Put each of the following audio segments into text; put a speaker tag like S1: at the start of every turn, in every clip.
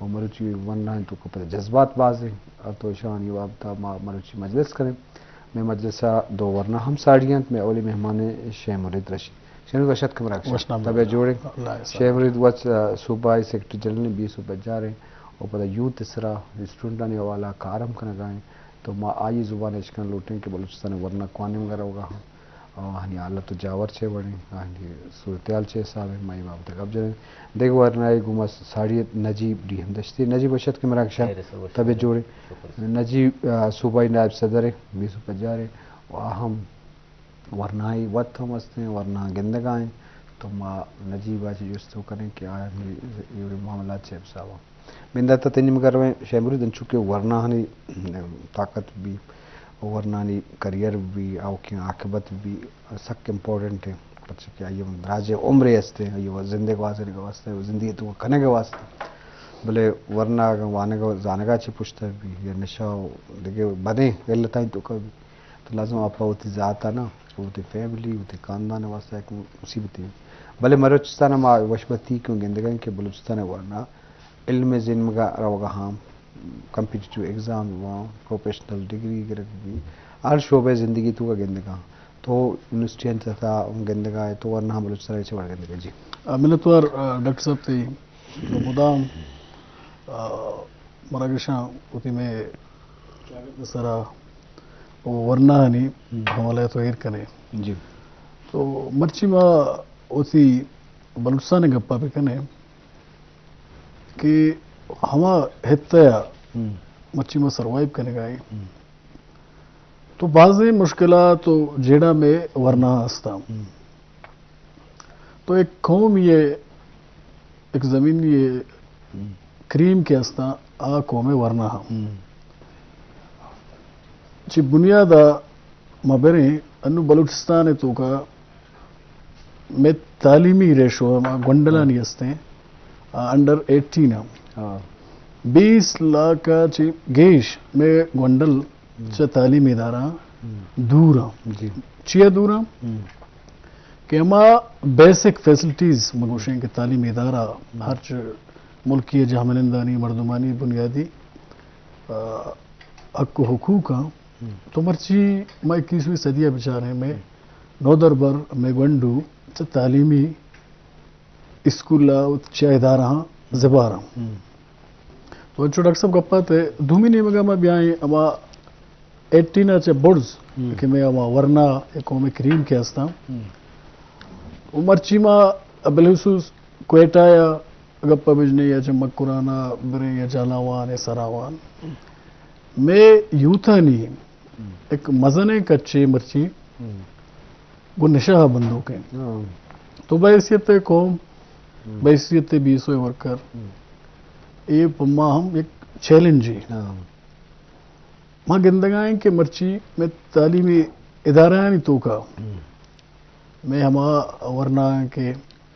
S1: اور مروچی ورنہ تو کو پتہ جذبات باز ہیں تو شان یہ آپ تھا مروچی مجلس کریں میں مجلسہ دو ورنہ ہم ساڑیاں میں اولی مہمان شیخ مرید رشید شیخ وشت کمراکش طبع جوڑے شیخ مرید وچ صوبائی سیکٹری جنرل 20 جا رہے اور پتہ یوتھ اسرا اسٹوڈنٹان حوالہ کارم کرنا گائیں تو ماں آئی زبان اشکن لوٹیں کہ بلوچستان ورنہ قوانین وغیرہ ہوگا ہاں حالت جاور چھے بڑھیں صورتحال چھے صاحب مائی باب تک اب جائیں دیکھ ورنہ گما ساڑی نجیب ڈی ہم دشتی نجیب وشت کے مراکشہ طبع جوڑے نجیب صوبائی نائب صدر 20 جا رہے اہم ورنہ وقت ہم ہستے ہیں ورنہ گندگائیں تو ماں نجیب آج جستو کریں کہ آیا یہ معاملات چھے صاحب میں داتا تنجم کر رہے ہیں شیخ مرید چونکہ ورنہ ہنی طاقت بھی ورنہ کریئر بھی او کی عاقبت بھی سک امپورٹنٹ ہے پچھے کہ آئیے راج عمرے ہستے ہیں یہ زندگی واسطے کا واسطے زندگی تو کھنے کے واسطے بلے ورنہ وانے کا زانگا چھ پوچھتا ہے بھی یا نشہ دیکھے بنے علت آئیں تو کبھی تو لازم آپ ہوتی ذات ہے نا ہوتی فیملی ہوتی خاندان واسطے ایک مصیبت ہے بلے بلوچستان میں وشبتی کیوں گندگان کہ بلوچستان ورنہ علم ذن کا روگا ہم کمپیٹیٹیو ایگزام ہوا پروفیشنل ڈگری بھی ہر شعبے زندگی تو کا گندگاں تو یونیورسٹی تھا گندگاہ ہے تو ورنہ ہم بلوچستان سے بڑھ گندگاہ جی
S2: منتوار ڈاکٹر صاحب تھی مدام مراکشاں ہوتی میں سرا ورنہ نہیں حوالہ تو ایر کنے
S1: جی
S2: تو مرچی ماں ہوتی بلوچستان گپا پہ کنے کہ ہما ہتیا مرچی ماں سروائیو کنے گائی تو بعضی مشکلات تو جیڑا میں ورنہ ہستا تو ایک قوم یہ ایک زمین یہ کریم کے ہستا آ قوم ورنہ چی بنیادہ مبریں انو بلوچستان تو کا میں تعلیمی ریشو گونڈلانی ہستے ہیں انڈر 18 20 لاکھ چی گیش میں گونڈل چا تعلیمی ادارہ دورا چیہ دورا کہ ہما بیسک فیسلٹیز مگوشیں کہ تعلیمی ادارہ ہر ملکی جہمنندانی مردمانی بنیادی حق و حقوق تو مرچی میں 21ویں صدیہ بچارے میں نو دربر میں گونڈو چا تعلیمی اسکول چا ادارہ زبارہ تو انچو ڈاکٹر صاحب گپا تے دومی نہیں مگا میں بیائیں اما 18 چا بڑز کہ میں اما ورنہ قوم کریم کے ہستا مرچی ما بالخصوص کوئٹہ یا گپا بجنے یا چمک قرآنہ برے یا جالاوان یا سراوان میں یوتھانی ایک مزنے کچے مرچی وہ نشہ بندوں کے تو بحیثیت قوم بحیثیت 20 ورکر یہ پما ہم ایک چیلنج ہے ماں گندگائیں کہ مرچی میں تعلیمی ادارہ نہیں تو کا میں ہما ورنہ کہ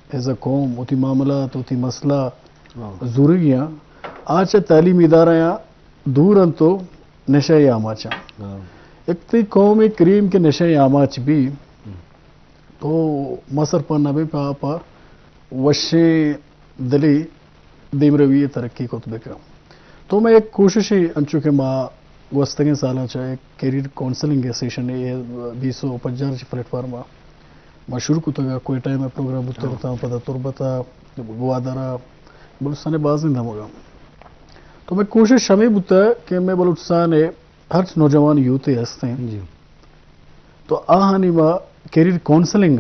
S2: ایز اے قوم ہوتی معاملات ہوتی مسئلہ ضروریاں آج تعلیمی ادارہ یا دور ان تو نشہ آماچا ایک تی قوم کریم کے نشہ آماچ بھی تو مصر پر نبی پا وشے دلی دیم روی ترقی کو بکرم تو میں ایک کوشش انچو کہ ماں گوستگیں سالہ چاہے کیریئر کونسلنگ سیشن ہے 250 پلیٹ فارم میں شروع کو تگا کوئی ٹائم میں پروگرام ہوتے رہتا ہوں پتہ تربتا بوادرہ بلوچستان بازندہ مگا تو میں کوشش شمی بتا ہے کہ میں بلوچستان ہر نوجوان یوتھ ہستے ہیں تو آہانی ماں کیریئر کونسلنگ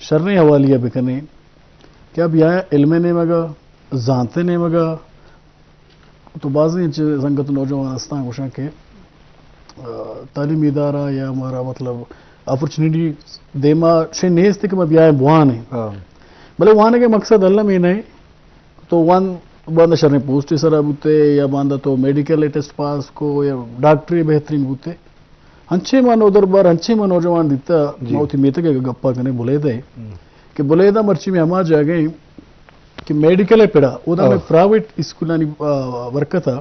S2: شرنے حوالیہ بکنے کہ اب یہاں علم نے مگا زانتے نے مگا تو بعضی زنگت نوجوان ہستاں گوشاں کہ تعلیمی ادارہ یا ہمارا مطلب اپرچونیٹی دیما شے نیز تک میں بیائے بوانے بلے وانے کے مقصد اللہ میں نہیں تو وان باندہ شرنے پوسٹی سرا بوتے یا باندہ تو میڈیکل ٹیسٹ پاس کو یا ڈاکٹری بہترین بوتے ہنچے ماں نو دربار ہنچے ماں نوجوان دیتا موتی میتے کے گپا کنے بلے دے کہ بلے دا مرچی میں ہما جا گئے کہ میڈیکل پیڑا وہ دا میں پرائیویٹ اسکولانی ورکہ تھا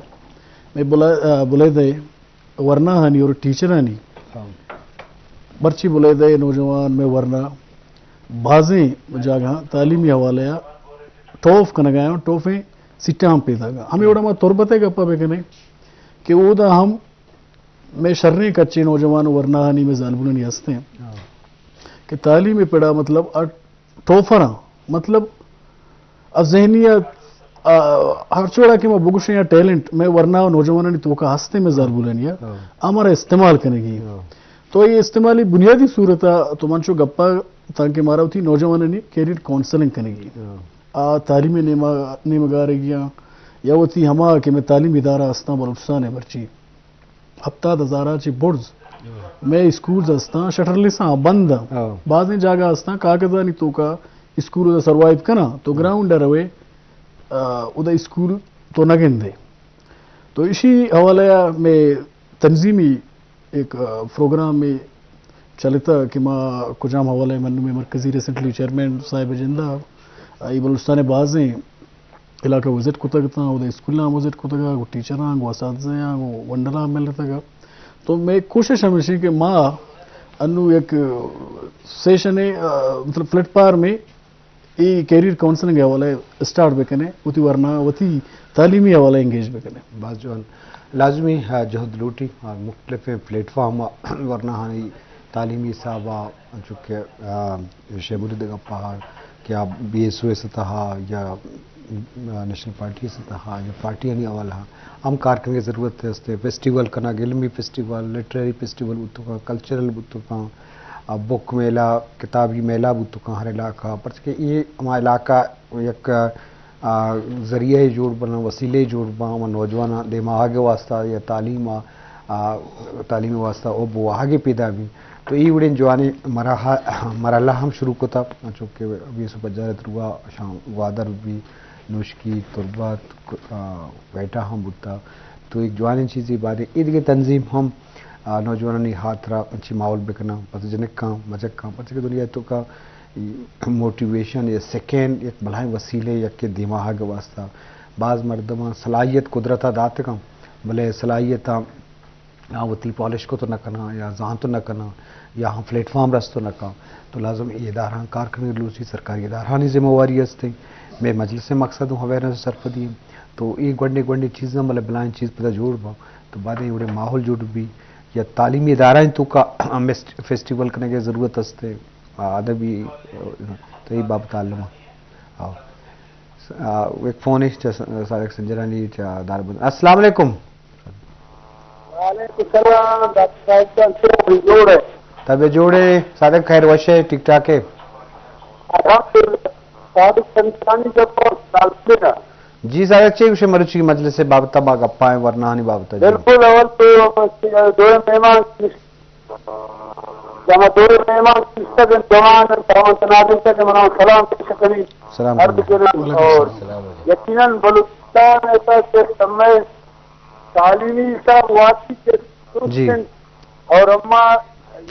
S2: میں بلے دے ورنہ ہانی اور ٹیچر ہانی مرچی بلے دے نوجوان میں ورنہ بازیں جاگہ تعلیمی حوالے ٹوف کنگایا ٹوفیں सिट्टाम पैदा गा हमें ओड़ा तोरबते गप्पा बेकने कि वो दा हम मैं शर्रे कच्चे नौजवान वरनाहानी में जालबुलनी हंसते हैं कि तालीम में पड़ा मतलब टोफरा मतलब अब जहनियत हर छोड़ा कि मैं बुगुश या टैलेंट मैं वरना नौजवान तो का हंसते में जालबुलनी हमारा इस्तेमाल करेगी तो ये इस्तेमाली बुनियादी सूरत तो मंशो गप्पा ताकि मारा होती नौजवान ने कैरियर काउंसलिंग करेगी तालीम नेमगारेगियाँ या वो थी हमा कि मैं तालीम इदारा हंसता बलुस्तान है बर्ची हफ्ता हजारा ची बोर्ड्स मैं स्कूल हंसता शटरलिसा बंद बाद में जागा हंसता कागजा नहीं तो का स्कूल सर्वाइव करा तो ग्राउंड रवे उदा स्कूल तो नगेंदे तो इसी हवाले में तंजीमी एक प्रोग्राम में चलता कि माँ कुजाम हवाले मन में मरकजी रिसेंटली चेयरमैन साहिब जिंदा ये बलुस्तान बाजें इलाका विजिट को तक उधर स्कूल विजिट को तक टीचर वसाजा वंडला मिल तक तो मैं कोशिश हमेशा कि माँ अनु एक सेशन है मतलब प्लेटफार्म में ये कैरियर काउंसलिंग हवाले स्टार्ट बेकने उती वरना वती तालीमी हवाले एंगेज बेकने
S1: बात जो लाजमी जहद लूटी और मुख्तलिफ प्लेटफार्म वरना हानी तालीमी साहबा चूँकि शेमुरिद का पहाड़ क्या BSO सतह या नेशनल पार्टी सतह या पार्टी यानी अवाला हम कारकन की ज़रूरत है इससे फेस्टिवल करना इल्मी फेस्टिवल लिटरेरी फेस्टिवल बुतुका कल्चरल बुतुका बुक मेला किताबी मेला बुतुका हर इलाका पर ये हमारा इलाका एक ज़रिए जोड़ बना वसीले जोड़ बना नौजवान दिमाग के वास्ता या तालीमी वास्ता और वो आगे पैदा भी तो ये उड़े जवानी मरहला हम शुरू को था चूँकि 2050 रुआ शाम वादर भी नुश्की तुरबत बैठा हम बुता तो एक जवानी चीज़ी बात है ईद की तंजीम हम नौजवानों ने हाथ रहा अच्छी माहौल बिकना पतजनक काम मजक काम पता दुनिया तो का मोटिवेशन या सेकेंड एक भलाई वसीले या के दिमाग के वास्ता बाज़ मर्दमा सलाहियत कुदरत दात कम भले सलाहियत वती पॉलिश को तो न करना या जहाँ तो न करना या हम प्लेटफॉर्म रस तो न का तो लाजम ये इदारा कारकन लूसी सरकारी इदारानी जिम्मेवारी हस्ते मैं मजलिस मकसद हूँ अवेयरनेस सरफदी तो ये गंडे चीज़ें मतलब बिलाइन चीज़ पता जोड़ पाओ तो बाद में माहौल जोड़ भी या तालीमी इदारा तो का फेस्टिवल करने की ज़रूरत हस्ते अदबी तो ये बाब तालुम एक फ़ोन है सारे संजरानी दारबंद अस्सलाम वालेकुम तबे जोड़े सादक खैर वशे ठीक ठाक है जी सादक चाहिए उसे मरुची मजलिस से बाबता बाग अप्पाएं वरना नहीं बाबता
S3: बिल्कुल अवल तो दो मेहमान जमा दो मेहमान किस्सा दिन जवान तनादिल से मना सलाम करी
S1: सलाम
S3: अर्ज करें और यकीनन बलूचिस्तान ऐसा के समय तालीमी सा वासी के
S1: जी
S3: और अम्मा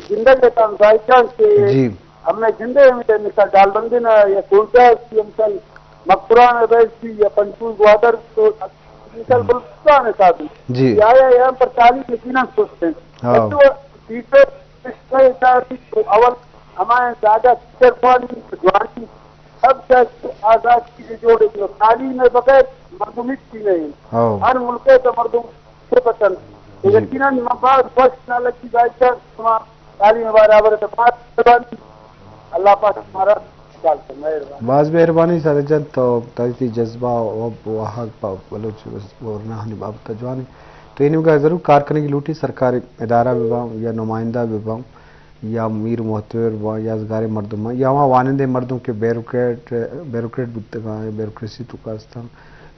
S3: जिंदगी का जायका के
S1: जी
S3: हमने जिंदगी में मिसाल डालबंदी ना या कोलता की मिसाल मकरान बैठी या पंचूल ग्वादर तो मिसाल बलूचिस्तान है साथी
S1: जी
S3: या यहाँ पर तालीम यकीनन सोचते हैं तो टीचर अवल हमारे दादा टीचर जवानी सब आजाद की जोड़े तालीम में बगैर मरदूमित की नहीं हर मुल्क तो मरदूम से पसंद यकीनन मबाद बस ना लगी जायका तालीम बराबर तो अल्लाह पाक हमारा
S1: बाज मेहरबानी सरजन तो तरीती जज्बा वहाँ बलोच वरना बाबत जवानी तो इन का ज़रूर कारखाने की लूटी सरकारी इदारा विभाग या नुमाइंदा विभाग या मीर मोहतर या ज़गार मरदमा या वहाँ वानंदे मर्दों के बैरोक्रेट बैरोक्रेसी तो का स्थान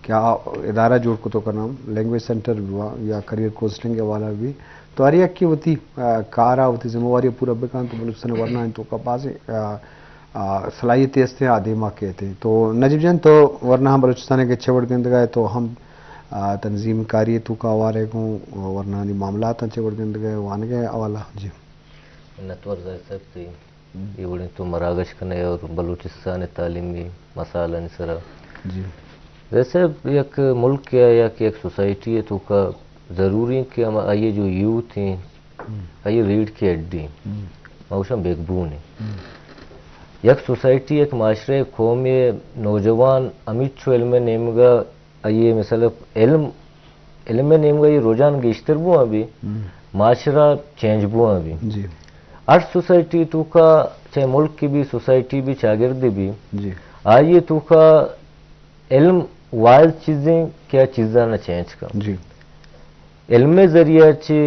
S1: क्या इदारा जोड़ को तो का नाम लैंग्वेज सेंटर विभाग या करियर काउंसलिंग के वाला भी तो अरिया की वती कारा वती जिम्मेवारी पूरा बेकान तो बलूचिस्तान वरना तो का पास सलाहियत हस्ते आदिमा कहते तो नजीब जन तो वरना हम बलूचिस्तान के छवड़ गंद गए तो हम तंजीम कारी तो का वारे को वरना मामला छवड़ गंद गए वान गए अवाला जी
S4: नतवर सकती ये बड़ी तो मरागश करने और बलूचिस्तान तालीमी मसाला निसरा
S1: जी
S4: वैसे एक मुल्क या एक सोसाइटी है तो का ज़रूरी कि हम आइए जो यूथ हैं आइए रीढ़ की हड्डी मौसम बेकबून है एक सोसाइटी एक माशरे कौम नौजवान अमित छो इल्म नेमगा ये मिसल इल्म में नेम ये रोजान गिश्तर बुआ भी माशरा चेंज बुआ भी
S1: जी
S4: अर्थ सोसाइटी तो का चाहे मुल्क की भी सोसाइटी भी शागिर्दी भी
S1: जी
S4: आइए तो का इल्म वाइज चीजें क्या चीज़ा न चेंज का
S1: जी
S4: इल्म जरिया चे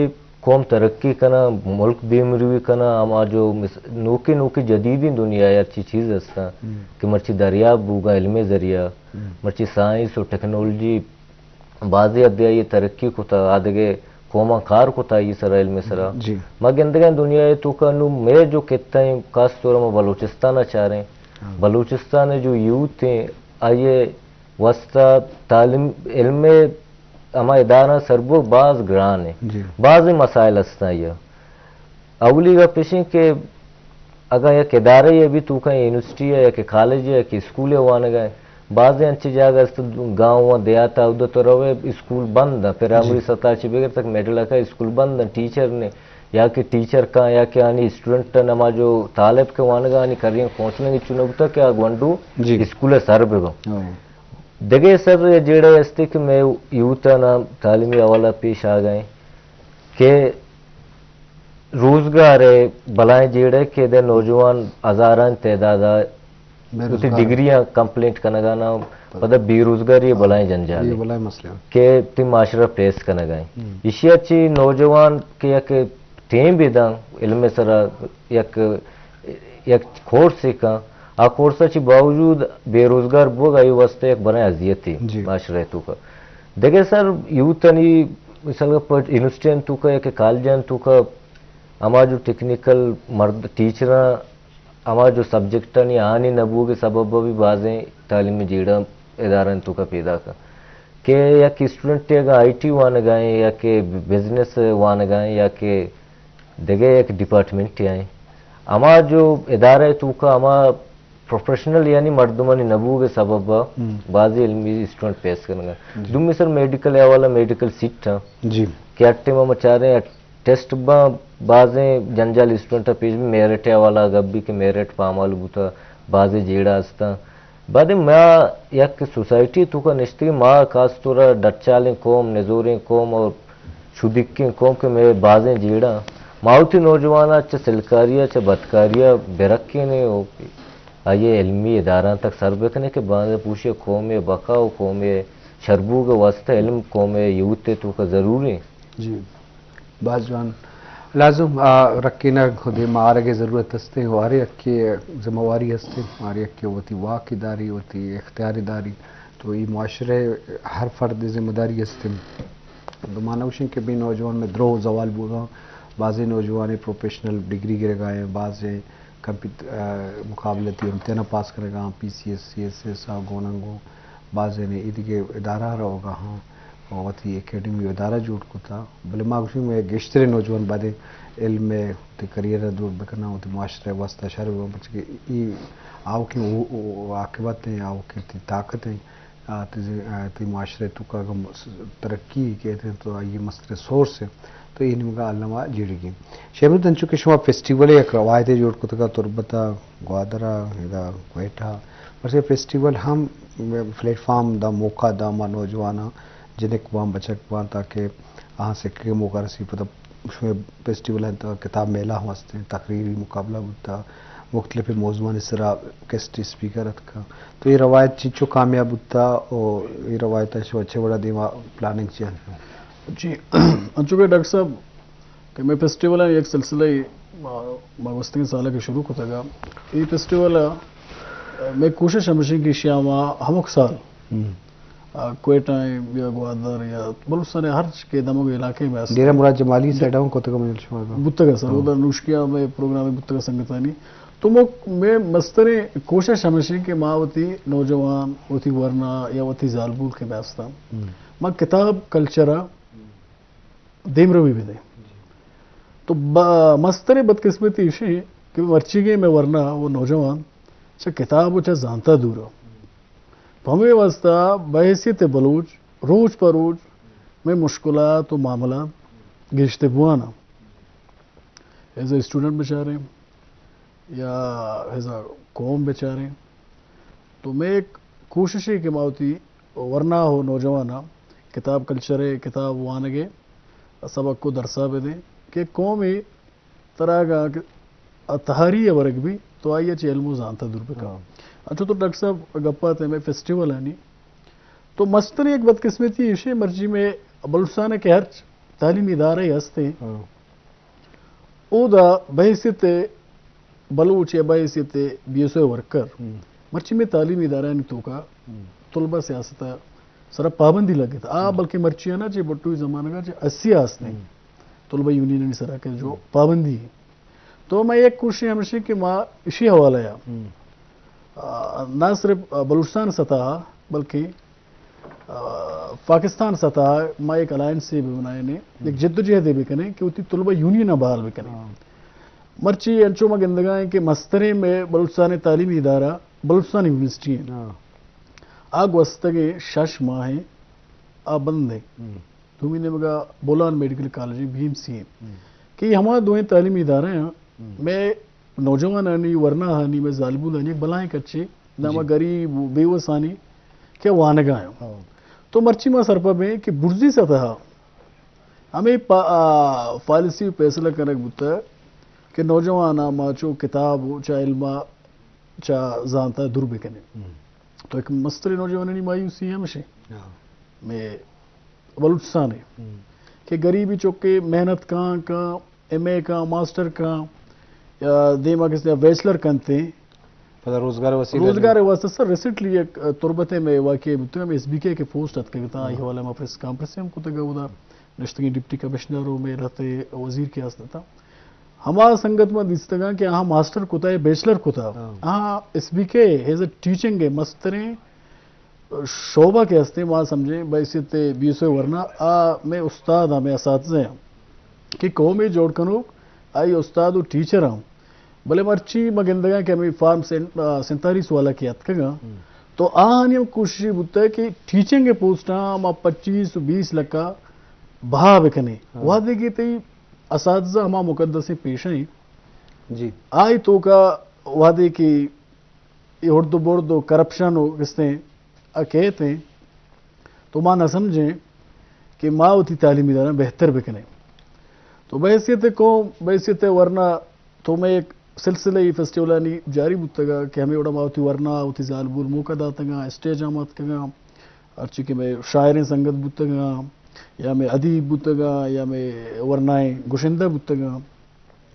S4: कौम तरक्की करना मुल्क बेमरूवी करना हमारा जो नोकी नोकी जदीदी दुनिया या अच्छी चीज़ हस्ता कि मर्ची दरियाब बुगा इल्म जरिया मर्ची साइंस और टेक्नोलॉजी बाज़ी अध्याय ये तरक्की को था आदगे कौमा कार को था ये सरा इल्म सरा
S1: जी
S4: मगंदगा दुनिया है तो का नु मैं जो कहता हूँ खास तौर में बलूचिस्तान चाह रहे हैं बलूचिस्तान में जो यूथ हैं आइए वस्ता तालीम इल्म हमा इदारा सरबो बाज ग्रान है
S1: जी
S4: बाज मसाइल हस्ता ये अवली का पेशे के अगर यह इदारे ये भी तू का यूनिवर्सिटी है या कि कॉलेज है कि स्कूल है वहाँ गए बाज़ अच्छी जगह गाँव देहात उधर तो रवे स्कूल बंद है प्राइमरी सतह से बगैर तक मेडल का स्कूल बंद है टीचर ने या कि टीचर का या कि आनी स्टूडेंट नमा जो तालब के वहाँ आनी करिए काउंसलिंग चुनौती तक क्या गंडू स्कूल है सर बेगो दगे सर जेड़े हस्ते कि मैं यूथ ना तालीमी हवाला पेश आ गए कि रोजगार है भलाएं जेड़े के दे नौजवान हजारां तादाद उसी डिग्रियां कंप्लीट करना ना पता बेरोजगारी भलाएं जंजाल
S1: ये भलाएं मसले
S4: के ती माशरा प्रेस करना गए इसी अच्छी नौजवान के एक टीम भी दांग इल्म सरा एक कोर्स सीखा आ कोर्स अच्छी बावजूद बेरोजगार बोग आयु वास्ते एक बना अजियत थी माशरे तू का देखे सर यूथ नहीं मिसाल का यूनिवर्सिटी तू का एक कॉलेज तू का हमारा जो टेक्निकल मर्द टीचर हमारा जो सब्जेक्ट नहीं आनी नबू के सबब भी बाजें तालीमी जीड़ा इदारा तो का पैदा का कि या कि स्टूडेंट अगर आईटी वान गए या कि बिजनेस वान गए या कि देगे एक डिपार्टमेंट आए हमारा जो इदारा है तो का हमारा प्रोफेशनल यानी मर्दमानी नबू के सबब बाजी इल्मी स्टूडेंट पेश करना दुम सर मेडिकल या वाला मेडिकल सीट था
S1: जी
S4: क्या टीम हम चाह रहे हैं टेस्ट बाजें जंजाल स्टूडेंट पेज में मेरिट वाला गब्बी के मेरिट पामाल बुता बाजे जेड़ा हस्ता बाद मैं एक सोसाइटी तो का निश्चित माँ खास तौर डचालें कौम नजोरें कौम और शुदिक्की कौम के मैं बाजें जेड़ा माउथी नौजवान अच्छा सिलकारिया अच्छा बदकारिया बेरक्के ने हो आइए इल्मी इदारा तक सर्वे करने के बाद पूछे कौम बकाओ कौम शरबू के वास्ते इल्म कौम यूथ तो का ज़रूरी
S1: जी बाजवान लाजुम रखीना खुद मार के ज़रूरत हस्ते वारे अक्के जिम्मेवारी हस्ते मारे अक्के होती वाक़दारी होती इख्तियारी दारी तो ये माशरे हर फर्द जिम्मेदारी हस्ते तो मानवशिन के भी नौजवान में द्रो जवाल बोला बाज़ नौजवान प्रोफेशनल डिग्री गिरगाए बाज़ मुकाबलती इम्तहान पास करेगा PCS CSS गोनंगो बाज़ ने ईद के इदारा होगा हाँ और एकेडमी इदारा जुट को था भले मागुशी में गेश्तरे नौजवान बादे इल्म में ते करियर दूर बकना होते माशरे वास्ता शर बच के ई आओ की आकिबतें आओ की ताकतें ते माशरे तो का तरक्की कहते हैं तो ये मसले सोर्स है तो इनका अल्लामा जिड़गी शेबरुद्दीन तंचु के शुमा फेस्टिवल एक रवायत जोड़ को तका तुरबता ग्वादरा या क्वेटा बस ये फेस्टिवल हम प्लेटफॉर्म दा मौका दा मा नौजवाना जिन्हें वाम बचक वां ताकि यहाँ से के मौका रसी पता उसमें फेस्टिवल है तो किताब मेला हंसते तकरीरी मुकाबला होता मुख्तलिफ मौजूद इस तरह गेस्ट स्पीकर का तो ये रवायत चीज़ों कामयाब होता और ये रवायत अच्छे बड़ा दिमा प्लानिंग चाहिए
S2: जी चूँकि डॉक्टर साहब कि मैं फेस्टिवल है एक सिलसिला ही मगवस्ती साल के शुरू होता था ये फेस्टिवल मैं कोशिश हमेशा की श्यामा हम साल क्वेटा या ग्वादर या बहुत सारे हर के दमों के इलाके में
S1: डेरा मुराद जमाली साइड आऊँ कोतका मंजिल शुमार
S2: बुत्तगा सर उधर नुष्किया में प्रोग्राम है बुत्तगा संगतानी तो मैं मस्तरे कोशिश हमेशा कि माँ वती नौजवान वती वरना या वती जालबूल के व्यवस्था माँ किताब कल्चरा देमरवी भी दे तो मस्तरे बदकिस्मती इसी कि मर्ची गए मैं वरना वो नौजवान चाहे किताब हो चाहे जानता दूर हो हमें वास्ता बहसीत बलूच रोज पर रोज में मुश्किलात और मामला गिश्ते बुआना एज ए स्टूडेंट बेचारे या एज अ कौम बेचारे तो मैं एक कोशिश है कि मावती वरना हो नौजवाना किताब कल्चर किताब वानगे सबक को दरसा बेदे कि कौमी तरह का तहारी वर्ग भी तो आइए इल्मो जानता दुर्बे का अच्छा तो डॉक्टर साहब गप्पा थे मैं फेस्टिवल है नहीं तो मस्तरी एक बदकिस्मती इशे मर्जी में बलुस्तान के हर तालीमी इदारे हंसते ओदा बहसियत बलूच या बहसियत बीएसओ वर्कर मर्ची में तालीमी इदारा नहीं तो का तलबा सियासत सर पाबंदी लगे था बल्कि मर्ची है ना जे बट्टू जमाने का जे 80 हंसने तलबा यूनियन सरा के जो पाबंदी है तो मैं एक कोशिश हमेशा कि माँ इसी हवाला या ना सिर्फ बलूचिस्तान सतह बल्कि पाकिस्तान सतह माँ एक अलायंस से भी बनाए ने एक जद्दोजहद भी करें कि उतनी तलबा यूनियन बहाल भी करें मर्ची अंचो में गंदगा कि मस्तरे में बलूचिस्तान तालीमी इदारा बलूचिस्तान यूनिवर्सिटी है आग वस्तगे शश माह है आ बंद है तुम्हें ने मगा बोलान मेडिकल कॉलेज भीम सी है कि हमारे दो तालीमी इदारे हैं मैं नौजवान आनी वरना हानी मैं जालिबुल आनी बलाएं कच्चे नामा गरीब बेवसानी क्या वानगा है तो मर्ची मा सरपा में कि बुर्जी सतह हमें पॉलिसी फैसला करने बुता कि नौजवान माचो किताब चा इल्मा चा जानता दुर्बिकने तो एक मस्तरी नौजवान नहीं मायूसी है हमेशा मैं बलूचिस्तान है कि गरीबी चौके मेहनत का एमए का मास्टर का या देमा किसने बैचलर करते रोजगार वास्ते सर रिसेंटली एक तुरबते में वाकई बुते में एसबीके के पोस्ट अतकता आई वाले में प्रेस कॉन्फ्रेंस में को तगा उदा नष्टगी डिप्टी कमिश्नर में रहते वजीर के आस्ता हमारा संगत में दिसतगा कि हाँ मास्टर कोता है बैचलर कोता हाँ एसबीके हैज अ टीचिंग है मस्तरे शोभा के हस्ते वहाँ समझे बैसियत बीएसओ वरना मैं उस्ताद हाँ मैं असातिज़ा कि कौमी जोड़ कनो आई उस्ताद और टीचर हूँ भले मर्ची मगंदगा कि हमें फार्म 47 वाला की अतकगा तो हम कोशिश बुता है कि टीचिंग के पोस्ट हाँ 25-20 लाख का बहा बिकने वहाँ देखिए तो असातिज़ा हमारा मुकद्दस से पेश हैं जी आई तो का वादे की उर्दू बोर्दो करप्शन हो किसने कहते हैं तो माँ न समझें कि माँ उतनी तालीमी दारा बेहतर बिकने तो बहसियत वरना तो मैं एक सिलसिले ही फेस्टिवल नहीं जारी बुतगा कि हमें उड़ा मावती वरना उती जालबुल मौका दातगा स्टेज आमत कगा अर्ची के मैं शायरें संगत बुतगा या मैं अदीब बुतगा या मैं वरनाएं गुशिंदा बुतगा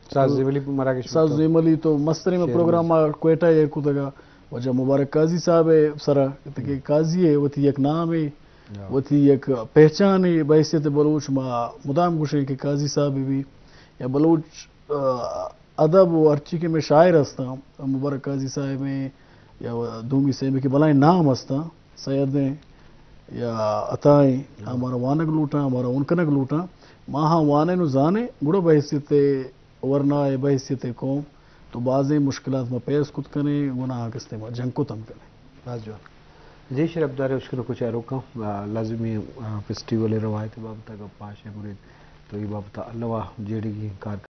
S2: साज़ेमली तो मस्तरी में प्रोग्राम क्वेटा ये कुतगा वजह मुबारक काजी साहब है सरा कि काजी है वती एक नाम है वती एक पहचान है बहसियत बलूच मुदाम गुशे के काजी साहब भी या बलूच अदब व अर्ची के में शायर हस्ता मुबारक काजी साहब में या धूमी से में कि भलाई नाम हस्ता सैयदें या अताएं हमारा वानक लूटा हमारा उनकनक लूटा माँ वाने नु जाने गुड़ा बहसियत वरना बहसियत कौम तो बाज़ मुश्किलात में पेश खुद करें गुनाह किस्ते में जंग को तम करें
S1: जी शरफदार उसके कुछ रोका लाजमी फेस्टिवल रवायत बाबता का पाश है मुरीद तो ये बाबता अल्लाह जेडी की कार